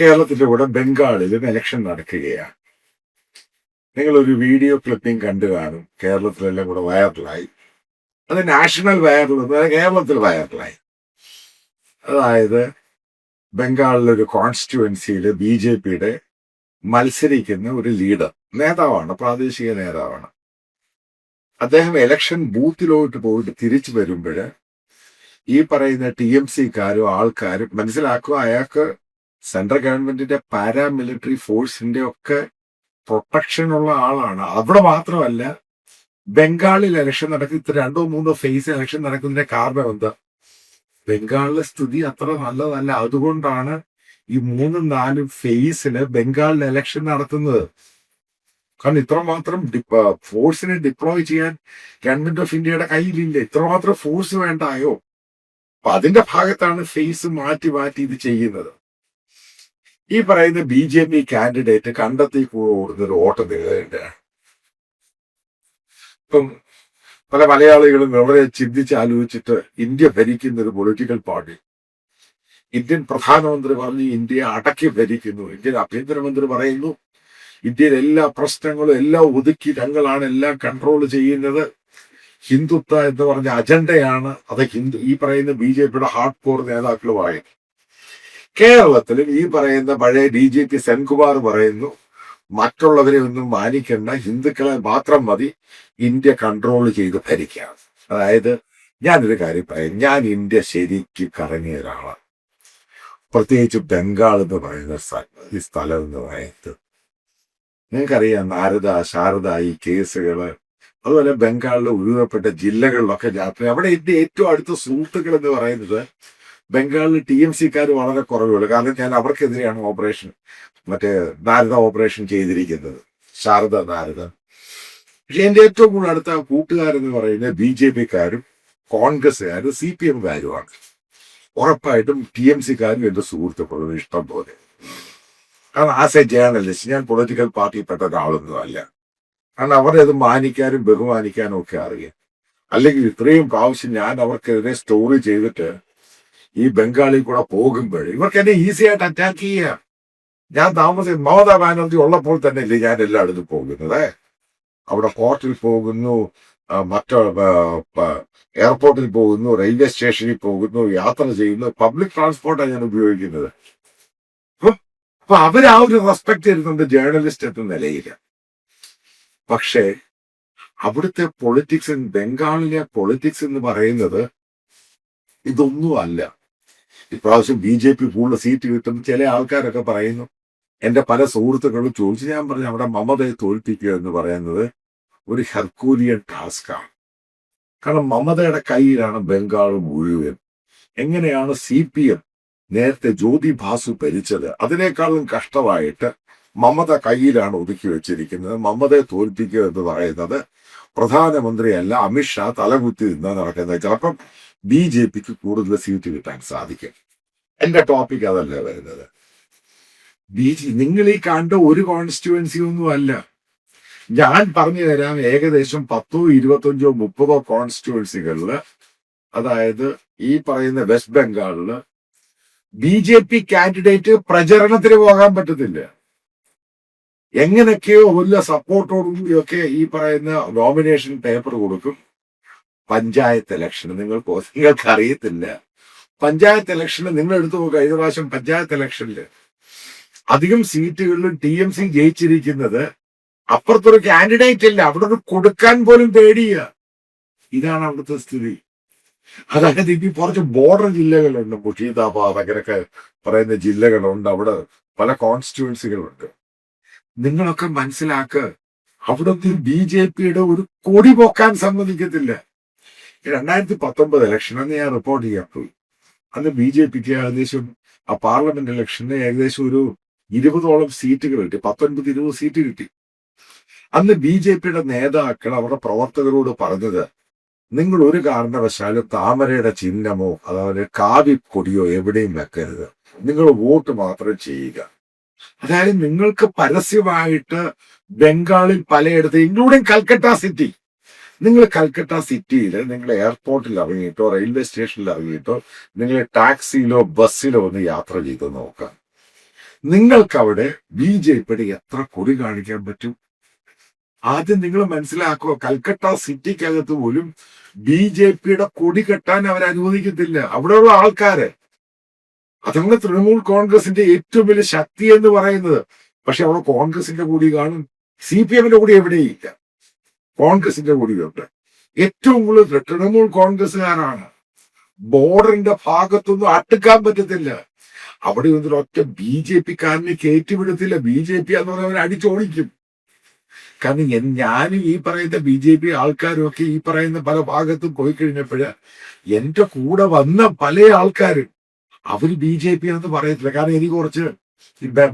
കേരളത്തിന്റെ കൂടെ ബംഗാളിലും ഇലക്ഷൻ നടക്കുകയാണ്. നിങ്ങളൊരു വീഡിയോ ക്ലിപ്പിംഗ് കണ്ടു കാണും. കേരളത്തിലെല്ലാം കൂടെ വൈറലായി. അത് നാഷണൽ വൈറൽ, കേരളത്തിൽ വൈറലായി. അതായത് ബംഗാളിലൊരു കോൺസ്റ്റിറ്റ്യുവൻസിയിൽ BJPയുടെ മത്സരിക്കുന്ന ഒരു ലീഡർ, നേതാവാണ്, പ്രാദേശിക നേതാവാണ്. അദ്ദേഹം ഇലക്ഷൻ ബൂത്തിലോട്ട് പോയിട്ട് തിരിച്ചു വരുമ്പോൾ ഈ പറയുന്ന TMCക്കാരും ആൾക്കാരും മനസ്സിലാക്കുക അയാൾക്ക് സെൻട്രൽ ഗവൺമെന്റിന്റെ പാരാമിലിറ്ററി ഫോഴ്സിന്റെ ഒക്കെ പ്രൊട്ടക്ഷൻ ഉള്ള ആളാണ്. അവിടെ മാത്രമല്ല, ബംഗാളിൽ ഇലക്ഷൻ നടക്കുന്ന 2-3 ഫേസ് ഇലക്ഷൻ നടക്കുന്നതിന്റെ കാരണം എന്താ? ബംഗാളിലെ സ്ഥിതി അത്ര നല്ലതല്ല. അതുകൊണ്ടാണ് ഈ 3-4 ഫേസില് ബംഗാളിൽ ഇലക്ഷൻ നടത്തുന്നത്. കാരണം ഇത്രമാത്രം ഫോഴ്സിനെ ഡിപ്ലോയ് ചെയ്യാൻ ഗവൺമെന്റ് ഓഫ് ഇന്ത്യയുടെ കയ്യിലില്ല. ഇത്രമാത്രം ഫോഴ്സ് വേണ്ടായോ? അപ്പൊ അതിന്റെ ഭാഗത്താണ് ഫേസ് മാറ്റി മാറ്റി ഇത് ചെയ്യുന്നത്. ഈ പറയുന്ന BJP കാൻഡിഡേറ്റ് കണ്ടെത്തി കൂടുന്നൊരു ഓട്ടം നിലനിൽക്കുകയാണ്. ഇപ്പം പല മലയാളികളും വളരെ ചിന്തിച്ചാലോചിച്ചിട്ട് ഇന്ത്യ ഭരിക്കുന്ന ഒരു പൊളിറ്റിക്കൽ പാർട്ടി, ഇന്ത്യൻ പ്രധാനമന്ത്രി പറഞ്ഞു ഇന്ത്യയെ അടക്കി ഭരിക്കുന്നു, ഇന്ത്യൻ ആഭ്യന്തരമന്ത്രി പറയുന്നു ഇന്ത്യയിലെ എല്ലാ പ്രശ്നങ്ങളും എല്ലാം ഒതുക്കി ഞങ്ങളാണ് എല്ലാം കൺട്രോൾ ചെയ്യുന്നത്, ഹിന്ദുത്വ എന്ന് പറഞ്ഞ അജണ്ടയാണ് അത് ഈ പറയുന്ന BJPയുടെ ഹാർഡ് കോർ നേതാക്കൾ പറയുന്നു. കേരളത്തിലും ഈ പറയുന്ന പഴയ DGP സെൻകുമാർ പറയുന്നു മറ്റുള്ളവരെ ഒന്നും മാനിക്കേണ്ട, ഹിന്ദുക്കളെ മാത്രം മതി ഇന്ത്യ കൺട്രോൾ ചെയ്ത് ഭരിക്കാം. അതായത് ഞാനൊരു കാര്യം പറയാം, ഞാൻ ഇന്ത്യ ശരിക്ക് കറങ്ങിയ ഒരാളാണ്. പ്രത്യേകിച്ച് ബംഗാൾ എന്ന് പറയുന്ന ഈ സ്ഥലം എന്ന് പറയുന്നത് നിങ്ങൾക്കറിയാം. ശാരദ ഈ കേസുകള്, അതുപോലെ ബംഗാളിലെ ഉരുവപ്പെട്ട ജില്ലകളിലൊക്കെ യാത്ര. അവിടെ എന്റെ ഏറ്റവും അടുത്ത സുഹൃത്തുക്കൾ എന്ന് പറയുന്നത് ബംഗാളിൽ TMCക്കാർ വളരെ കുറവുള്ളൂ. കാരണം ഞാൻ അവർക്കെതിരെയാണ് നാരദ ഓപ്പറേഷൻ ചെയ്തിരിക്കുന്നത്, നാരദ. പക്ഷെ എന്റെ ഏറ്റവും കൂടുതൽ അടുത്ത കൂട്ടുകാരെന്ന് പറയുന്നത് BJPക്കാരും കോൺഗ്രസ്സുകാരും CPMകാരുമാണ്. ഉറപ്പായിട്ടും TMCക്കാരും എന്റെ സുഹൃത്തുക്കളും ഇഷ്ടം പോലെ. കാരണം ആസ് എ ജേർണലിസ്റ്റ് ഞാൻ പൊളിറ്റിക്കൽ പാർട്ടിയിൽപ്പെട്ട ഒരാളൊന്നും അല്ല. കാരണം അവരെ അത് മാനിക്കാനും ബഹുമാനിക്കാനും ഒക്കെ അറിയാം. അല്ലെങ്കിൽ ഇത്രയും പ്രാവശ്യം ഞാൻ അവർക്കെതിരെ സ്റ്റോറി ചെയ്തിട്ട് ഈ ബംഗാളിൽ കൂടെ പോകുമ്പോൾ ഇവർക്ക് എന്നെ ഈസി ആയിട്ട് അറ്റാക്ക് ചെയ്യാം. ഞാൻ മമതാ ബാനർജി ഉള്ളപ്പോൾ തന്നെ അല്ലേ ഞാൻ എല്ലായിടത്തും പോകുന്നത്. അവിടെ കോർട്ടിൽ പോകുന്നു, എയർപോർട്ടിൽ പോകുന്നു, റെയിൽവേ സ്റ്റേഷനിൽ പോകുന്നു, യാത്ര ചെയ്യുന്നു, പബ്ലിക് ട്രാൻസ്പോർട്ടാണ് ഞാൻ ഉപയോഗിക്കുന്നത്. അപ്പൊ അവർ ഒരു റെസ്പെക്ട് തരുന്നുണ്ട് ജേർണലിസ്റ്റ് എന്ന നിലയിൽ. പക്ഷേ അവിടുത്തെ പൊളിറ്റിക്സ്, ബംഗാളിലെ പൊളിറ്റിക്സ് എന്ന് പറയുന്നത് ഇതൊന്നും അല്ല. ഇപ്രാവശ്യം BJP കൂടുതൽ സീറ്റ് കിട്ടും ചില ആൾക്കാരൊക്കെ പറയുന്നു. എന്റെ പല സുഹൃത്തുക്കളും ചോദിച്ചു. ഞാൻ പറഞ്ഞു അവിടെ മമതയെ തോൽപ്പിക്കുക എന്ന് പറയുന്നത് ഒരു ഹെർക്കൂലിയൻ ടാസ്കാണ്. കാരണം മമതയുടെ കയ്യിലാണ് ബംഗാൾ മുഴുവൻ. എങ്ങനെയാണ് CPM നേരത്തെ ജ്യോതി ബാസു ഭരിച്ചത്, അതിനേക്കാളും കഷ്ടമായിട്ട് മമത കയ്യിലാണ് ഒതുക്കി വെച്ചിരിക്കുന്നത്. മമതയെ തോൽപ്പിക്കുക എന്ന് പറയുന്നത് പ്രധാനമന്ത്രിയല്ല, അമിത്ഷാ തലകുത്തി നിന്ന് നടക്കുന്നത്. ചിലപ്പം BJPക്ക് കൂടുതൽ സീറ്റ് കിട്ടാൻ സാധിക്കും. എന്റെ ടോപ്പിക് അതല്ല വരുന്നത്. നിങ്ങൾ ഈ കണ്ട ഒരു കോൺസ്റ്റിറ്റ്യുവൻസി ഒന്നും അല്ല. ഞാൻ പറഞ്ഞു തരാം, ഏകദേശം 10, 25, 30 കോൺസ്റ്റിറ്റ്യുവൻസികളില്, അതായത് ഈ പറയുന്ന വെസ്റ്റ് ബംഗാളില് BJP കാൻഡിഡേറ്റ് പ്രചരണത്തിന് പോകാൻ പറ്റത്തില്ല. എങ്ങനെയൊക്കെയോ വല്ല സപ്പോർട്ടോടുകൂടിയൊക്കെ ഈ പറയുന്ന നോമിനേഷൻ പേപ്പർ കൊടുക്കും. പഞ്ചായത്ത് ഇലക്ഷന് നിങ്ങൾക്ക് അറിയത്തില്ല. പഞ്ചായത്ത് ഇലക്ഷന് നിങ്ങൾ എടുത്തു പോകുക. കഴിഞ്ഞ പ്രാവശ്യം പഞ്ചായത്ത് ഇലക്ഷനില് അധികം സീറ്റുകളിലും TMC ജയിച്ചിരിക്കുന്നത്. അപ്പുറത്തൊരു കാൻഡിഡേറ്റ് ഇല്ല, അവിടെ ഒരു കൊടുക്കാൻ പോലും പേടിയ. ഇതാണ് അവിടുത്തെ സ്ഥിതി. അതായത് ഇനി കുറച്ച് ബോർഡർ ജില്ലകളുണ്ട്, മുഷീദാബാദ് അങ്ങനെയൊക്കെ പറയുന്ന ജില്ലകളുണ്ട്. അവിടെ പല കോൺസ്റ്റിറ്റ്യുവൻസികളുണ്ട്. നിങ്ങളൊക്കെ മനസ്സിലാക്കുക, അവിടുത്തെ BJPയുടെ ഒരു കൊടി പോക്കാൻ സമ്മതിക്കത്തില്ല. 2019 ഇലക്ഷൻ അന്ന് ഞാൻ റിപ്പോർട്ട് ചെയ്യാൻ പോയി. അന്ന് BJPക്ക് ഏകദേശം ആ പാർലമെന്റ് ഇലക്ഷന് ഏകദേശം ഒരു 20ഓളം സീറ്റുകൾ കിട്ടി, 19-20 സീറ്റ് കിട്ടി. അന്ന് BJPയുടെ നേതാക്കൾ അവരുടെ പ്രവർത്തകരോട് പറഞ്ഞത്, നിങ്ങൾ ഒരു കാരണവശാലും താമരയുടെ ചിഹ്നമോ അതുപോലെ കാവിക്കൊടിയോ എവിടെയും വെക്കരുത്, നിങ്ങൾ വോട്ട് മാത്രം ചെയ്യുക. അതായത് നിങ്ങൾക്ക് പരസ്യമായിട്ട് ബംഗാളിൽ പലയിടത്ത്, ഇൻക്ലൂഡിങ് കൽക്കട്ട സിറ്റി, നിങ്ങൾ കൽക്കട്ട സിറ്റിയിൽ നിങ്ങൾ എയർപോർട്ടിൽ ഇറങ്ങിയിട്ടോ റെയിൽവേ സ്റ്റേഷനിൽ ഇറങ്ങിയിട്ടോ നിങ്ങൾ ടാക്സിയിലോ ബസ്സിലോ ഒന്ന് യാത്ര ചെയ്ത് നോക്കാം. നിങ്ങൾക്കവിടെ BJPയുടെ എത്ര കൊടി കാണിക്കാൻ പറ്റും? ആദ്യം നിങ്ങൾ മനസ്സിലാക്കുക, കൽക്കട്ട സിറ്റിക്കകത്ത് പോലും BJPയുടെ കൊടി കെട്ടാൻ അവർ അനുവദിക്കത്തില്ല. അവിടെയുള്ള ആൾക്കാര്, അതാണ് തൃണമൂൽ കോൺഗ്രസിന്റെ ഏറ്റവും വലിയ ശക്തി എന്ന് പറയുന്നത്. പക്ഷെ അവിടെ കോൺഗ്രസിന്റെ കൊടി കാണും, CPMന്റെ കൊടി എവിടെയില്ല, കോൺഗ്രസിന്റെ കൊടിയുണ്ട്. ഏറ്റവും കൂടുതൽ തൃണമൂൽ കോൺഗ്രസ്സുകാരാണ്. ബോർഡറിന്റെ ഭാഗത്തൊന്നും അടുക്കാൻ പറ്റത്തില്ല. അവിടെ ഒന്നും ഒറ്റ BJPക്കാരനെ കയറ്റിവിടത്തില്ല. BJP എന്ന് പറഞ്ഞവർ അടിച്ചോടിക്കും. കാരണം ഞാനും ഈ പറയുന്ന BJP ആൾക്കാരും ഒക്കെ ഈ പറയുന്ന പല ഭാഗത്തും പോയി കഴിഞ്ഞപ്പോഴ് എന്റെ കൂടെ വന്ന പല ആൾക്കാരും അവര് BJP എന്ന് പറയത്തില്ല. കാരണം എനിക്ക് കുറച്ച്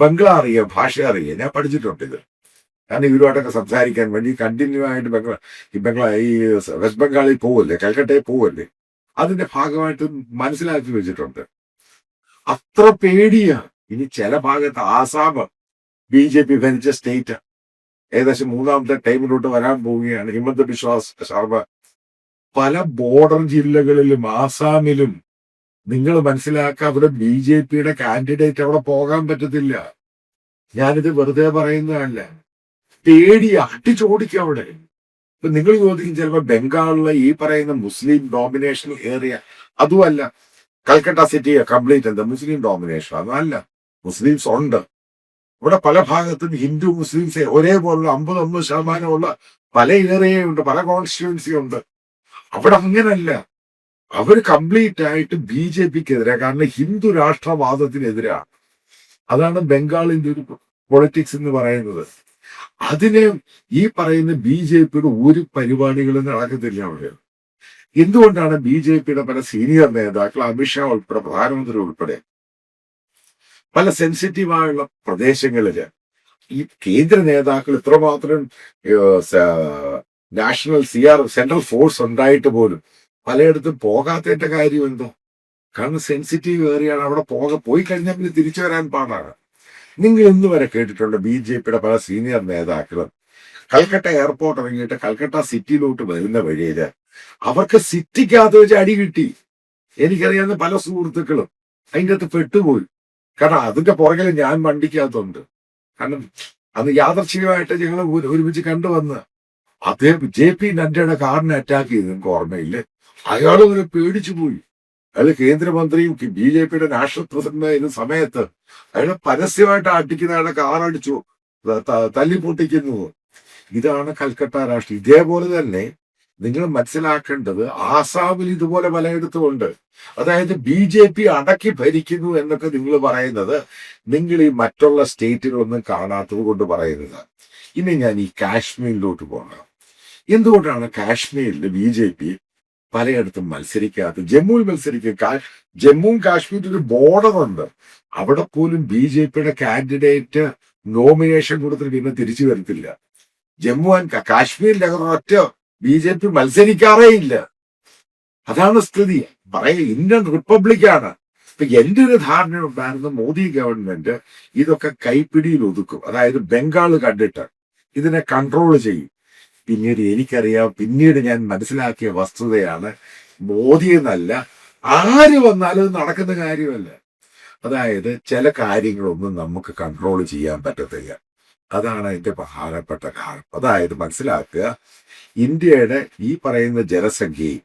ബംഗ്ലാ അറിയാം, ഭാഷ അറിയാം, ഞാൻ പഠിച്ചിട്ടുണ്ട് ഇത്. കാരണം ഇവരുമായിട്ടൊക്കെ സംസാരിക്കാൻ വേണ്ടി കണ്ടിന്യൂ ആയിട്ട് ഈ വെസ്റ്റ് ബംഗാളിൽ പോവല്ലേ, കൽക്കട്ടയിൽ പോവല്ലേ, അതിന്റെ ഭാഗമായിട്ട് മനസ്സിലാക്കി വെച്ചിട്ടുണ്ട്. അത്ര പേടിയാ. ഇനി ചില ഭാഗത്ത് ആസാം BJP ഭരിച്ച സ്റ്റേറ്റ് ഏകദേശം 3ാമത്തെ ടൈമിലോട്ട് വരാൻ പോവുകയാണ്. ഹിമന്ത ബിശ്വ ശർമ്മ പല ബോർഡർ ജില്ലകളിലും ആസാമിലും നിങ്ങൾ മനസ്സിലാക്കുക, അവിടെ BJPയുടെ കാൻഡിഡേറ്റ് അവിടെ പോകാൻ പറ്റത്തില്ല. ഞാനിത് വെറുതെ പറയുന്നതല്ല, പേടി അടിച്ചോടിക്കും അവിടെ. ഇപ്പൊ നിങ്ങൾ ചോദിക്കും ചിലപ്പോ ബംഗാളിലെ ഈ പറയുന്ന മുസ്ലിം ഡോമിനേഷൻ ഏറിയ, അതുമല്ല. കൽക്കട്ട സിറ്റി കംപ്ലീറ്റ് എന്താ മുസ്ലിം ഡോമിനേഷൻ? അതല്ല, മുസ്ലിംസ് ഉണ്ട് ഇവിടെ. പല ഭാഗത്തും ഹിന്ദു മുസ്ലിംസ് ഒരേപോലുള്ള 51% പല ഏറിയയുണ്ട്, പല കോൺസ്റ്റിറ്റ്യുവൻസി ഉണ്ട്. അവിടെ അങ്ങനല്ല, അവർ കംപ്ലീറ്റ് ആയിട്ട് BJPക്കെതിരെ, കാരണം ഹിന്ദു രാഷ്ട്രവാദത്തിനെതിരാണ്. അതാണ് ബംഗാളിന്റെ ഒരു പൊളിറ്റിക്സ് എന്ന് പറയുന്നത്. അതിന് ഈ പറയുന്ന BJPയുടെ ഒരു പരിപാടികളും നടക്കത്തില്ല അവിടെ. എന്തുകൊണ്ടാണ് BJPയുടെ പല സീനിയർ നേതാക്കൾ, അമിത്ഷാ ഉൾപ്പെടെ, പ്രധാനമന്ത്രി ഉൾപ്പെടെ പല സെൻസിറ്റീവായുള്ള പ്രദേശങ്ങളില് ഈ കേന്ദ്ര നേതാക്കൾ ഇത്രമാത്രം നാഷണൽ സെൻട്രൽ ഫോഴ്സ് ഉണ്ടായിട്ട് പോലും പലയിടത്തും പോകാത്തതിന്റെ കാര്യം എന്തോ? കാരണം സെൻസിറ്റീവ് ഏറിയാണ്. അവിടെ പോയി കഴിഞ്ഞാൽ പിന്നെ തിരിച്ചു വരാൻ പാടാണ്. നിങ്ങൾ ഇന്ന് വരെ കേട്ടിട്ടുണ്ട് BJPയുടെ പല സീനിയർ നേതാക്കളും കൽക്കട്ട എയർപോർട്ട് ഇറങ്ങിയിട്ട് കൽക്കട്ട സിറ്റിയിലോട്ട് വരുന്ന വഴിയില് അവർക്ക് സിറ്റിക്കകത്ത് വെച്ച് അടി കിട്ടി. എനിക്കറിയാവുന്ന പല സുഹൃത്തുക്കളും അതിൻ്റെ അകത്ത് പെട്ടുപോയി. കാരണം അതിന്റെ പുറകിൽ ഞാൻ വണ്ടിക്കകത്തുണ്ട്. കാരണം അന്ന് യാദർച്ഛികമായിട്ട് ഞങ്ങൾ ഒരുമിച്ച് കണ്ടുവന്ന് അദ്ദേഹം JP നഡ്ഡയുടെ കാറിനെ അറ്റാക്ക് ചെയ്ത് നിങ്ങൾക്ക് ഓർമ്മയില്ലേ? അയാൾ ഒരു പേടിച്ചു പോയി. അയാൾ കേന്ദ്രമന്ത്രിയും BJPയുടെ നാഷണൽ പ്രസിഡന്റ് ആയിരുന്ന സമയത്ത് അയാളെ പരസ്യമായിട്ട് അടിക്കുന്ന അയാളെ കാറടിച്ചു, തല്ലിപ്പൊട്ടിക്കുന്നു. ഇതാണ് കൽക്കട്ട രാഷ്ട്രീയം. ഇതേപോലെ തന്നെ നിങ്ങൾ മനസ്സിലാക്കേണ്ടത് ആസാമിൽ ഇതുപോലെ പലയിടത്തുമുണ്ട്. അതായത് BJP അടക്കി ഭരിക്കുന്നു എന്നൊക്കെ നിങ്ങൾ പറയുന്നത് നിങ്ങൾ ഈ മറ്റുള്ള സ്റ്റേറ്റുകളൊന്നും കാണാത്തത് കൊണ്ട് പറയുന്നത്. ഇനി ഞാൻ ഈ കാശ്മീരിലോട്ട് പോകണം. എന്തുകൊണ്ടാണ് കാശ്മീരിൽ BJP പലയിടത്തും മത്സരിക്കാത്തത്? ജമ്മുവിൽ മത്സരിക്കുക. ജമ്മുവും കാശ്മീരിൽ ഒരു ബോർഡർ ഉണ്ട്. അവിടെ പോലും BJPയുടെ കാൻഡിഡേറ്റ് നോമിനേഷൻ കൊടുത്തിട്ട് പിന്നെ തിരിച്ചു വരത്തില്ല. ജമ്മു ആൻഡ് കാശ്മീരിലകത്ത് ഒറ്റ BJP മത്സരിക്കാറേ ഇല്ല. അതാണ് സ്ഥിതി. ഇന്ത്യൻ റിപ്പബ്ലിക്കാണ്. ഇപ്പൊ എന്റെ ഒരു ധാരണ ഉണ്ടായിരുന്ന മോദി ഗവൺമെന്റ് ഇതൊക്കെ കൈപ്പിടിയിൽ ഒതുക്കും. അതായത് ബംഗാൾ കണ്ടിട്ട് ഇതിനെ കൺട്രോൾ ചെയ്യും. പിന്നീട് എനിക്കറിയാം, പിന്നീട് ഞാൻ മനസ്സിലാക്കിയ വസ്തുതയാണ്, മോദി എന്നല്ല ആര് വന്നാലും ഇത് നടക്കുന്ന കാര്യമല്ല. അതായത് ചില കാര്യങ്ങളൊന്നും നമുക്ക് കൺട്രോൾ ചെയ്യാൻ പറ്റത്തില്ല. അതാണ് അതിന്റെ പ്രധാനപ്പെട്ട കാരണം. അതായത് മനസ്സിലാക്കുക, ഇന്ത്യയുടെ ഈ പറയുന്ന ജനസംഖ്യയും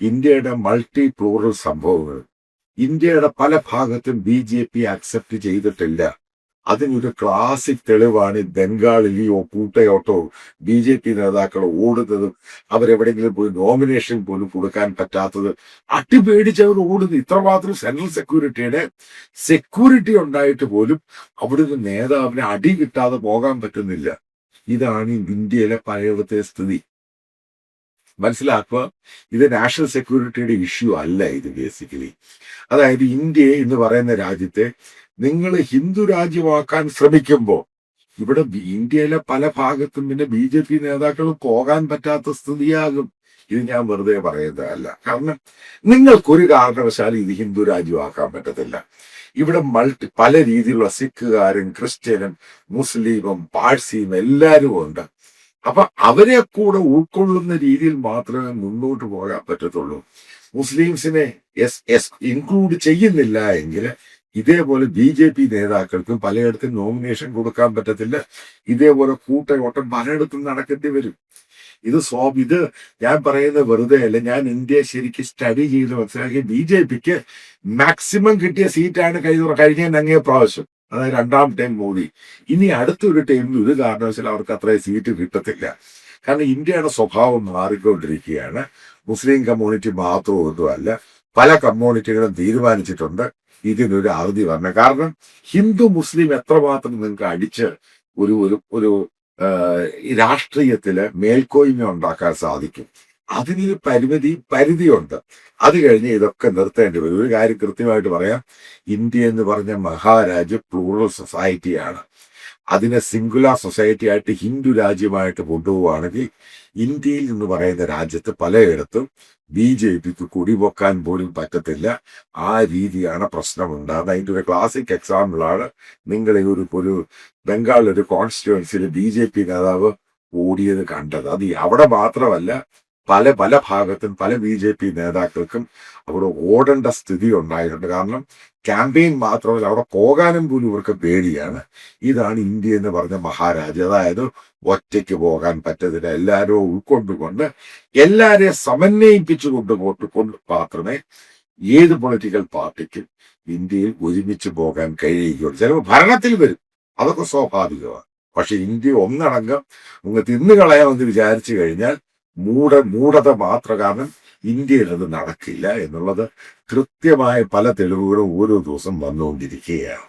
ഇന്ത്യയുടെ മൾട്ടി പ്ലൂറൽ സംഭവങ്ങൾ ഇന്ത്യയുടെ പല ഭാഗത്തും BJP അക്സെപ്റ്റ് ചെയ്തിട്ടില്ല. അതിനൊരു ക്ലാസിക് തെളിവാണ് ബംഗാളിൽ ഈ കൂട്ടയോട്ടോ BJP നേതാക്കൾ ഓടുന്നതും അവരെവിടെയെങ്കിലും പോയി നോമിനേഷൻ പോലും കൊടുക്കാൻ പറ്റാത്തത്. അട്ടിപേടിച്ചവർ ഓടുന്നത്. ഇത്രമാത്രം സെൻട്രൽ സെക്യൂരിറ്റി ഉണ്ടായിട്ട് പോലും അവിടുന്ന് നേതാവിനെ അടി കിട്ടാതെ പോകാൻ പറ്റുന്നില്ല. ഇതാണ് ഇന്ത്യയിലെ പലയിടത്തെ സ്ഥിതി. മനസ്സിലാക്കുക, ഇത് നാഷണൽ സെക്യൂരിറ്റിയുടെ ഇഷ്യൂ അല്ല. ഇത് ബേസിക്കലി അതായത് ഇന്ത്യ എന്ന് പറയുന്ന രാജ്യത്തെ നിങ്ങൾ ഹിന്ദു രാജ്യമാക്കാൻ ശ്രമിക്കുമ്പോൾ ഇവിടെ ഇന്ത്യയിലെ പല ഭാഗത്തും പിന്നെ BJP നേതാക്കൾ പോകാൻ പറ്റാത്ത സ്ഥിതിയാകും. ഇത് ഞാൻ വെറുതെ പറയുന്നതല്ല. കാരണം നിങ്ങൾക്കൊരു കാരണവശാലും ഇത് ഹിന്ദു രാജ്യമാക്കാൻ പറ്റത്തില്ല. ഇവിടെ പല രീതിയിലുള്ള സിഖുകാരും ക്രിസ്ത്യനും മുസ്ലിമും പാഴ്സിയും എല്ലാവരും ഉണ്ട്. അപ്പൊ അവരെ കൂടെ ഉൾക്കൊള്ളുന്ന രീതിയിൽ മാത്രമേ മുന്നോട്ട് പോകാൻ പറ്റത്തുള്ളൂ. മുസ്ലിംസിനെ ഇൻക്ലൂഡ് ചെയ്യുന്നില്ല എങ്കിൽ ഇതേപോലെ BJP നേതാക്കൾക്കും പലയിടത്തും നോമിനേഷൻ കൊടുക്കാൻ പറ്റത്തില്ല. ഇതേപോലെ കൂട്ടയോട്ടം പലയിടത്തും നടക്കേണ്ടി വരും. ഇത് ഞാൻ പറയുന്നത് വെറുതെ അല്ല. ഞാൻ ഇന്ത്യയെ ശരിക്കും സ്റ്റഡി ചെയ്ത് മനസ്സിലാക്കി BJPക്ക് മാക്സിമം കിട്ടിയ സീറ്റാണ് കഴിഞ്ഞ അങ്ങേ പ്രാവശ്യം, അതായത് 2ാം ടൈം മോദി. ഇനി അടുത്തൊരു ടൈമിൽ ഒരു കാരണവശാലും അവർക്ക് അത്രയും സീറ്റ് കിട്ടത്തില്ല. കാരണം ഇന്ത്യയുടെ സ്വഭാവം മാറിക്കൊണ്ടിരിക്കുകയാണ്. മുസ്ലിം കമ്മ്യൂണിറ്റി മാത്രമൊന്നുമല്ല, പല കമ്മ്യൂണിറ്റികളും തീരുമാനിച്ചിട്ടുണ്ട് ഇതിനൊരു അവധി വരണം. കാരണം ഹിന്ദു മുസ്ലിം എത്രമാത്രം നിങ്ങൾക്ക് അടിച്ച് ഒരു ഒരു ഒരു ഈ രാഷ്ട്രീയത്തില് മേൽക്കോയ്മ ഉണ്ടാക്കാൻ സാധിക്കും. അതിനൊരു പരിധിയുണ്ട്. അത് കഴിഞ്ഞ് ഇതൊക്കെ നിർത്തേണ്ടി വരും. ഒരു കാര്യം കൃത്യമായിട്ട് പറയാം, ഇന്ത്യ എന്ന് പറഞ്ഞ മഹാരാജ്യം പ്ലൂറൽ സൊസൈറ്റിയാണ്. അതിനെ സിംഗുലാർ സൊസൈറ്റി ആയിട്ട് ഹിന്ദു രാജ്യമായിട്ട് കൊണ്ടുപോവുകയാണെങ്കിൽ ഇന്ത്യയിൽ എന്ന് പറയുന്ന രാജ്യത്ത് പലയിടത്തും BJPക്ക് കുടിപൊക്കാൻ പോലും പറ്റത്തില്ല. ആ രീതിയാണ് പ്രശ്നമുണ്ടാകുന്നത്. അതിൻ്റെ ഒരു ക്ലാസിക് എക്സാമ്പിളാണ് നിങ്ങൾ ഒരു ബംഗാളിലൊരു കോൺസ്റ്റിറ്റ്യുവൻസിയിൽ BJP നേതാവ് ഓടിയത് കണ്ടത്. അത് അവിടെ മാത്രമല്ല, പല ഭാഗത്തും പല BJP നേതാക്കൾക്കും അവിടെ ഓടേണ്ട സ്ഥിതി ഉണ്ടായിട്ടുണ്ട്. കാരണം ക്യാമ്പയിൻ മാത്രമല്ല, അവിടെ പോകാനും പോലും ഇവർക്ക് പേടിയാണ്. ഇതാണ് ഇന്ത്യ എന്ന് പറഞ്ഞ മഹാരാജ്യം. അതായത് ഒറ്റയ്ക്ക് പോകാൻ പറ്റത്തില്ല. എല്ലാവരും ഉൾക്കൊണ്ടുകൊണ്ട് എല്ലാവരെയും സമന്വയിപ്പിച്ചുകൊണ്ട് കൊണ്ട് മാത്രമേ ഏത് പൊളിറ്റിക്കൽ പാർട്ടിക്കും ഇന്ത്യയിൽ ഒരുമിച്ച് പോകാൻ കഴിയുകയുള്ളൂ. ചിലപ്പോൾ ഭരണത്തിൽ വരും, അതൊക്കെ സ്വാഭാവികമാണ്. പക്ഷെ ഇന്ത്യ ഒന്നടങ്കം അങ്ങ് തിന്നുകളയാമെന്ന് വിചാരിച്ചു കഴിഞ്ഞാൽ മൂഢത മാത്രം. കാരണം ഇന്ത്യയിൽ അത് നടക്കില്ല എന്നുള്ളത് കൃത്യമായ പല തെളിവുകളും ഓരോ ദിവസം വന്നുകൊണ്ടിരിക്കുകയാണ്.